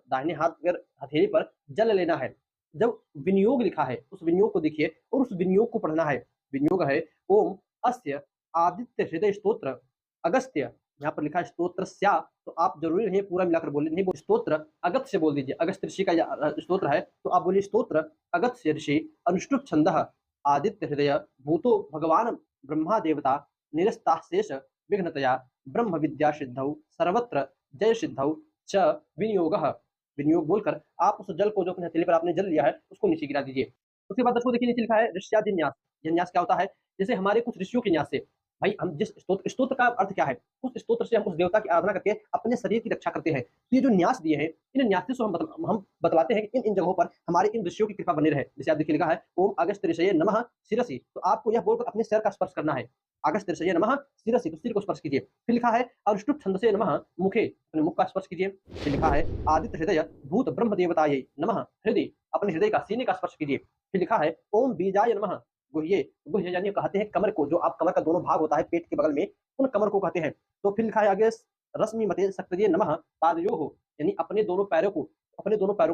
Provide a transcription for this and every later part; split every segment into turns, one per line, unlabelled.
दाहिने हाथ अगर हथेली पर जल लेना है, जब विनियोग लिखा है उस विनियोग को देखिए और उस विनियोग को पढ़ना है। विनियोग है ओम अस्य आदित्य हृदय स्तोत्र अगस्त्य, यहाँ पर लिखा है स्तोत्र स्या, तो आप जरूरी नहीं पूरा मिलाकर बोले, नहीं बोल स्तोत्र अगत्य से बोल दीजिए। अगस्त्य ऋषि का स्तोत्र है तो आप बोलिए स्तोत्र अगत्य ऋषि अनुष्टुप छंद आदित्य हृदय भूतो भगवान ब्रह्मा देवता निरस्ताशेष विघ्नतया ब्रह्म विद्या सिद्धौ सर्वत्र जय सिद्धौ च विनियोग। विनियोग बोलकर आप उस जल को जो अपने हथेली पर आपने जल लिया है उसको नीचे गिरा दीजिए। उसके बाद दोस्तों देखिए नीचे लिखा है ऋष्यादि न्यास। यह न्यास क्या होता है? जैसे हमारे कुछ ऋषियों के न्यास से, भाई हम जिस स्तोत्र का अर्थ क्या है, उस स्तोत्र से हम उस देवता की आराधना करके अपने शरीर की रक्षा करते हैं। तो ये जो न्यास दिए हैं इन न्यास से हम बतलाते हैं कि इन इन जगहों पर हमारे इन ऋषियों की कृपा बनी रहे। जैसे आप देखिए लिखा है ओम अगस्त्य ऋषये नमः शिरसि, तो आपको यह बोलकर अपने सिर का स्पर्श करना है। अगस्त्य ऋषये नमः शिरसि, तो सिर को स्पर्श कीजिए। फिर लिखा है अनुष्टुप छंद से नमः मुखे, अपने मुख का स्पर्श कीजिए। फिर लिखा है आदित्य हृदय भूत ब्रह्म देवताये नमः हृदय, अपने हृदय का सीने का स्पर्श कीजिए। फिर लिखा है ओम बीजाय नमः गुह्ये, गुह्य यानी कहते हैं कमर को, जो आप कमर का दोनों भाग होता है पेट के बगल में, उन कमर को कहते हैं। तो फिर लिखा है आगे रश्मि मते शक्तिये नमः पादयोः, यानी अपने दोनों पैरों को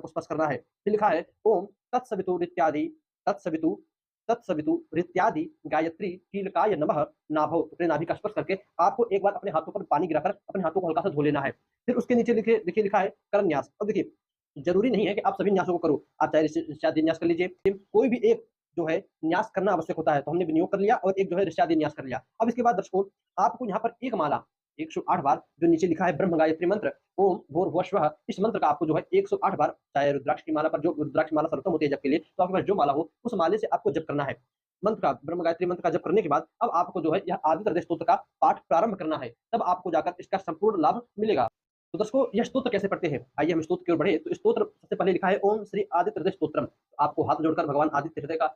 स्पर्श करना है। फिर लिखा है ओम तत्सवितु इत्यादि तत्सवितु तत्सवितु इत्यादि गायत्री कीलकाय नमः नाभौ, अपने नाभि का स्पर्श करके आपको एक बार अपने हाथों पर पानी गिराकर अपने हाथों को हल्का सा धो लेना है। फिर उसके नीचे देखिए लिखा है करन्यास। अब देखिए जरूरी नहीं है कि आप सभी न्यासों को करो, आप चाहे ऋष्यादि न्यास कर लीजिए, कोई भी एक जो है न्यास करना आवश्यक होता है। तो हमने विनियोग कर लिया और एक जो है ऋष्यादि न्यास कर लिया। अब इसके बाद दर्शकों आपको यहाँ पर एक माला 108 बार जो नीचे लिखा है ब्रह्म गायत्री मंत्र ओम भूर्भुवः, इस मंत्र का आपको जो है 108 बार, चाहे रुद्राक्ष की माला पर, जो रुद्राक्ष माला सर्वोत्तम होती है जप के लिए, तो आपके पास जो माला हो उस माले से आपको जप करना है मंत्र का, ब्रह्म गायत्री मंत्र का जप करने के बाद अब आपको जो है यह आदित्य हृदय स्तोत्र का पाठ प्रारंभ करना है, तब आपको जाकर इसका संपूर्ण लाभ मिलेगा। तो दर्शकों यह स्तोत्र कैसे पढ़ते हैं, आइए हम स्तोत्र की ओर बढ़े। तो स्तोत्र सबसे पहले लिखा है ओम श्री आदित्य हृदय स्तोत्रम, आपको हाथ जोड़कर भगवान आदित्य हृदय का,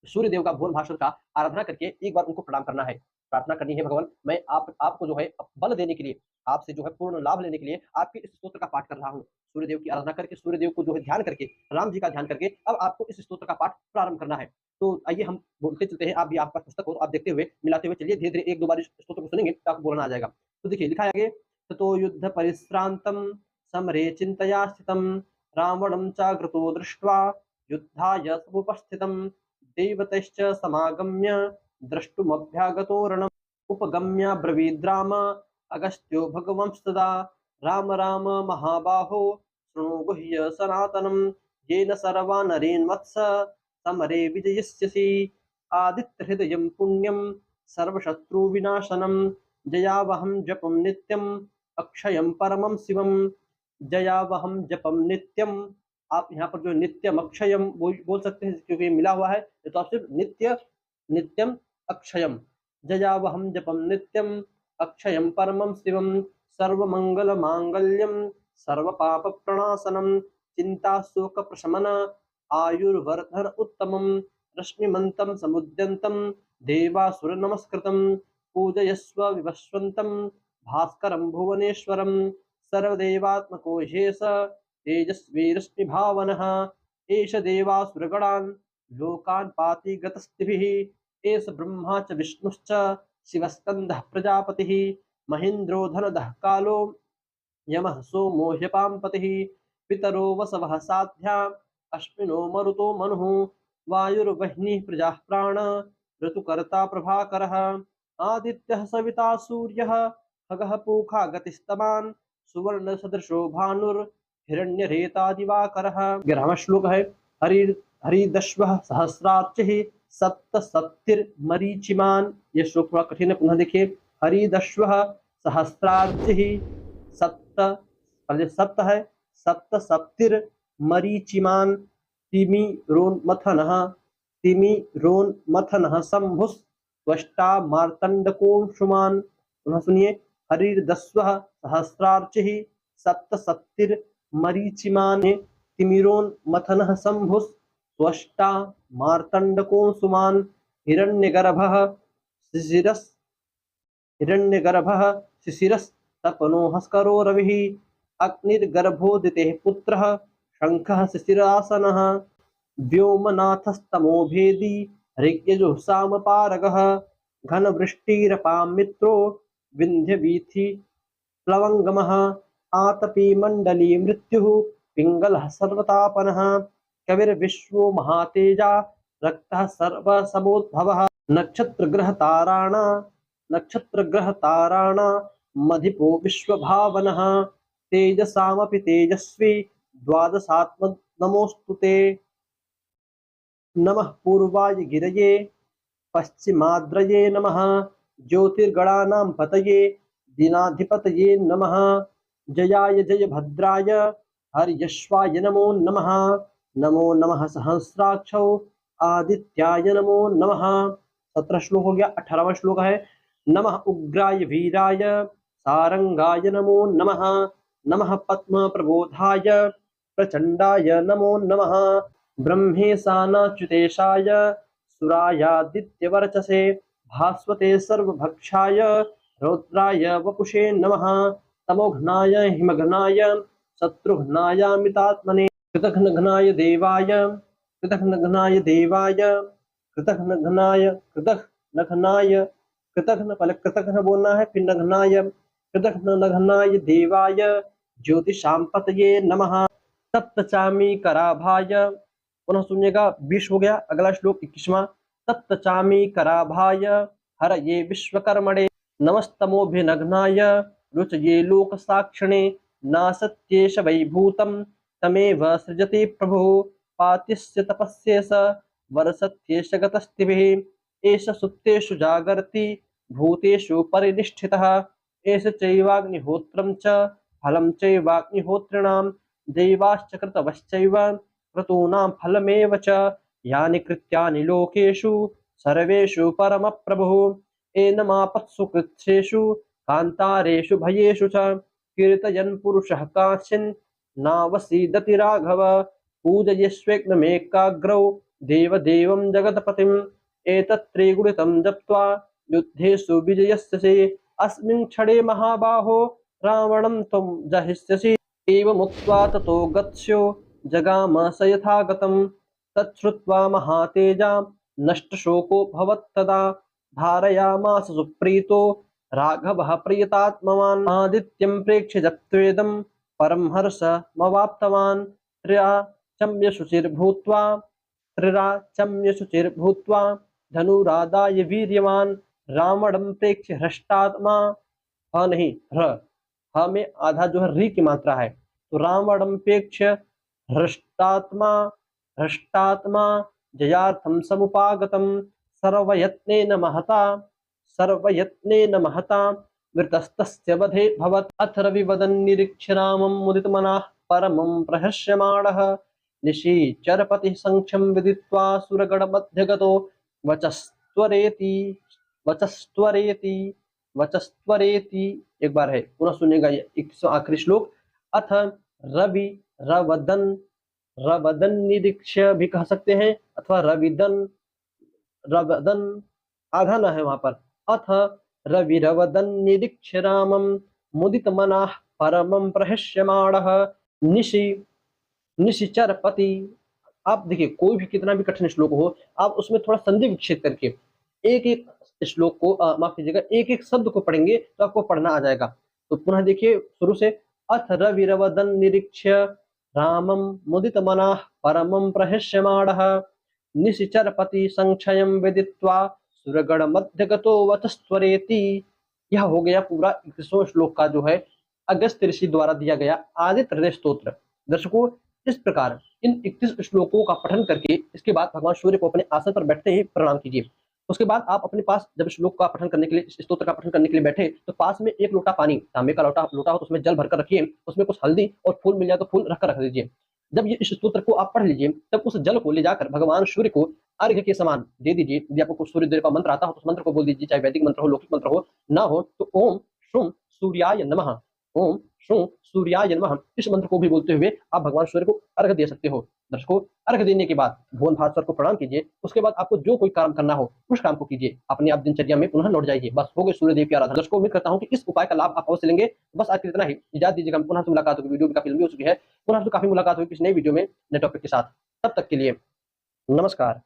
सूर्य देव का, भुवन भास्कर का आराधना करके एक बार उनको प्रणाम करना है, प्रार्थना करनी है भगवान मैं आपको जो है बल देने के लिए, आपसे जो है पूर्ण लाभ लेने के लिए आपके इस स्तोत्र का पाठ कर रहा हूँ। सूर्य देव की आराधना करके, सूर्य देव को जो है ध्यान करके, राम जी का ध्यान करके अब आपको इस स्तोत्र का पाठ प्रारंभ करना है। तो आइए हम बोलते चलते हैं, आप भी आपका पुस्तक हो तो आप देखते हुए मिलाते हुए चलिए, धीरे धीरे एक दो बार इस स्तोत्र को सुनेंगे तो आपको बोलना आ जाएगा। तो देखिए लिखा है आगे ततो युद्ध परिश्रांतम समरे चिंतया स्थितम रावणं चाग्रतो दृष्ट्वा युद्धाय समुपस्थितम देवतश्च समागम्य द्रष्टुमभ्यागतो रणम् उपगम्य ब्रवीद्राम अगस्त्यो भगवंस्तदा राम राम महाबाहो शृणु गुह्य सनातनम येन सर्वा नरेन्वत्स समरे विजयिष्यसि आदित्य हृदयं पुण्यं सर्वशत्रु विनाशनम जयावहं जपं नित्यं अक्षयं परमं शिवम जयावहं जपं नित्यं। आप यहाँ पर जो नित्यम अक्षयम बोल सकते हैं क्योंकि मिला हुआ है, तो आप सिर्फ नित्यम अक्षयम जयावहं जपम नित्यम अक्षयम परमं शिवम सर्वमंगल मांगल्यम सर्वपाप प्रणाशनम चिंता शोक प्रशमन आयुर्वर्धन उत्तमम रश्मिमंतम समुद्यंतम देवासुर नमस्कृतम पूजयस्व विवस्वंतम भास्करं भुवनेश्वरम सर्वदेवात्मको ह्येष तेजस्वी रश्मिभावनः एष देवासुरगणान् लोकान् पाति गतस्तिभिः एष ब्रह्मा च विष्णुश्च शिवस्कन्दः प्रजापतिः महेन्द्रो धनदः कालो यमः सोमो ह्यपां पतिः पितरो वसवः साध्या अश्विनो मरुतो मनुः वायुर्वह्निः प्रजाः प्राण ऋतुकर्ता प्रभाकरः आदित्यः सविता सूर्यः खगः पूखा गतिस्तमान् सुवर्णसदृशो भानुर् हिरण्यरेता दिवाकरः। 11वां श्लोक है हरिदश्वः सहस्रार्चिः सप्तसप्तिर्मरीचिमान्। ये श्लोक थोड़ा कठिन है, पुनः देखिए हरिदश्वः सहस्रार्चिः सप्त है सप्तसप्तिर्मरीचिमान् तिमिरोन्मथनः शंभुस् त्वष्टा मार्तण्डकोऽंशुमान्। पुनः सुनिए हरिर्दस्वः सहस्रार्चिः सप्तसप्तिर्मरीचिमान् तिमिरोन्मथनः शंभुस् त्वष्टा मार्तण्डकोऽंशुमान् हिरण्यगर्भः शिशिरस्तपनो हस्करो रविः अग्निर्गर्भोदितेः पुत्रः शङ्खः शिशिरासनः व्योमनाथस्तमो भेदी ऋग्यजुःसामपारगः घनवृष्टिरपां मित्रो विन्ध्यवीथि प्लवङ्गमः आतपी मण्डली मृत्युः पिंगलः सर्वतापनः कविर्विश्वो महातेजा रक्तः सर्वसमोद्भवः नक्षत्रग्रहताराण मधिपो विश्वभावनः तेजसामपि तेजस्वी द्वादशात्मक नमोऽस्तु ते। नमः पूर्वाय गिरये पश्चिमाद्रये नमः ज्योतिर्गणानां पतये दीनाधिपतये नमः जयाय जय भद्राय हर्यश्वाय नमो नमः। नमो नमः सहस्राक्षौ आदित्याय नमो नमः। 17 श्लोक हो गया। 18वां श्लोक है नमः उग्राय वीराय सारंगाय नमो नमः। नमः पद्म प्रबोधाय प्रचंडाय नमो नमः। ब्रह्मेशानाच्युतेशाय सुरायादित्यवर्चसे भास्वते सर्वभक्षाय रौद्राय वपुषे नमः। तमोघ्नाय हिमघ्नाय शत्रुघ्नायामितात्मने कृतघ्नघ्नाय देवाय कृतघ्नघ्नाय देवाय कृतघ्नघ्नाय कृतघ्नघ्नाय कृतघ्न पहले कृतघ्न बोलना है फिर नघ्नाय कृतघ्नघ्नाय देवाय ज्योतिषांपतये नमः। तप्तचामी कराभाय पुनः सुनिएगा 20 हो गया। अगला श्लोक 21वां तप्तचामी कराभाय हरये विश्वकर्मणे नमस्तमोभिनग्नाय रुचये लोकसाक्षिणे नासत्येष वैभूतं तमेव सृजति प्रभुः पातिस्य तपस्ये स वरसत्येष गतस्तिभिः एष सुप्तेषु जागर्ति भूतेषु परिनिष्ठितः एष चैवाग्निहोत्रं च फलं चैवाग्निहोत्रिणां देवाश्च कृतवश्चैव क्रतूनां फलमेव च यानि कृत्यानि लोकेषु सर्वेषु परमप्रभुः एनमापत्सु कृच्छ्रेषु कान्तारेषु भयेषु च कीर्तयन् पुरुषः काचिन् नावसीदति राघव पूजयिष्वेग्नमेकाग्रौ देवदेवं जगत्पतिम् एतत्त्रिगुणितं जप्त्वा युद्धेषु विजयस्यसि अस्मिन् क्षणे महाबाहो रावणं त्वं जहिष्यसि एवमुक्त्वा ततो गत्स्यो जगाम स यथा गतं तच्छ्रुत्वा महातेजा नष्टशोको भवत्तदा धारयामास सुप्रीतो राघवः प्रियतात्मवान् आदित्यं प्रेक्ष्य जप्त्वेदं परं हर्षमवाप्तवान् त्रिराचम्यशुचिर्भूत्वा धनुरादाय वीर्यवान् रावणं प्रेक्ष्य हृष्टात्मा नहीं ह में आधा जो है री की मात्रा है तो रावणं प्रेक्ष्य हृष्टात्मा जयार्थं समुपागतं सर्वयत्नेन महता मृतस्तस्य वधे भवत् अथ रविवदन् निरीक्ष्य रामं मुदितमनः परमं प्रहस्यमाणः निशीचरपतिः संख्यं विदित्वा सुरगणमध्यगतो वचस्त्वरेति एक बार है पुनः सुनेगा ये 21वां आखिरी श्लोक। अथ रवदन निरीक्ष्य भी कह सकते हैं अथवा रवदन आधा न है वहां पर। अथ रविरवदन निरीक्ष्य रामं मुदित मनाः परमं प्रहस्यमाणः निशिचरपति। आप देखिए कोई भी कितना भी कठिन श्लोक हो आप उसमें थोड़ा संधि विक्षेप करके एक एक श्लोक को माफ कीजिएगा एक एक शब्द को पढ़ेंगे तो आपको पढ़ना आ जाएगा। तो पुनः देखिए शुरू से अथ रविरवदन निरीक्ष्य रामं मुदित मनाः परमं प्रहस्यमाणः निशिचरपति संक्षयं विदित्वा सुरगण मध्यगतो वचस्त्वरेति। यह हो गया पूरा 21वां श्लोक का जो है अगस्त्य ऋषि द्वारा दिया गया आदित्य हृदय स्तोत्र। दर्शकों इस प्रकार इन 31 श्लोकों का पठन करके इसके बाद भगवान सूर्य को अपने आसन पर बैठते ही प्रणाम कीजिए। उसके बाद आप अपने पास जब श्लोक का पठन करने के लिए स्तोत्र का पठन करने के लिए बैठे तो पास में एक लोटा पानी तांबे का लोटा हो तो उसमें जल भरकर रखिए उसमें कुछ हल्दी और फूल मिल जाए तो फूल रखकर रख दीजिए। जब ये इस स्तोत्र को आप पढ़ लीजिए तब उस जल को ले जाकर भगवान सूर्य को अर्घ्य के समान दे दीजिए। यदि आपको कुछ सूर्य देव का मंत्र आता हो तो उस मंत्र को बोल दीजिए चाहे वैदिक मंत्र हो लौकिक मंत्र हो ना हो तो ओम श्रुम सूर्याय नमः ओम श्रुम सूर्याय नमः इस मंत्र को भी बोलते हुए आप भगवान सूर्य को अर्घ्य दे सकते हो। दर्शकों अर्घ्य देने के बाद भुवन भास्कर को प्रणाम कीजिए। उसके बाद आपको जो कोई काम करना हो उस काम को कीजिए अपने आप दिनचर्या में पुनः लौट जाइए। बस हो गए सूर्य देव की आराधना। दर्शकों उम्मीद करता हूं कि इस उपाय का लाभ आप अवश्य लेंगे। बस आज इतना ही इजाजत दीजिएगा। पुनः से मुलाकात होगी। वीडियो भी काफी लंबी हो चुकी है। पुनः से काफी मुलाकात होगी किसी नई वीडियो में नए टॉपिक के साथ। तब तक के लिए नमस्कार।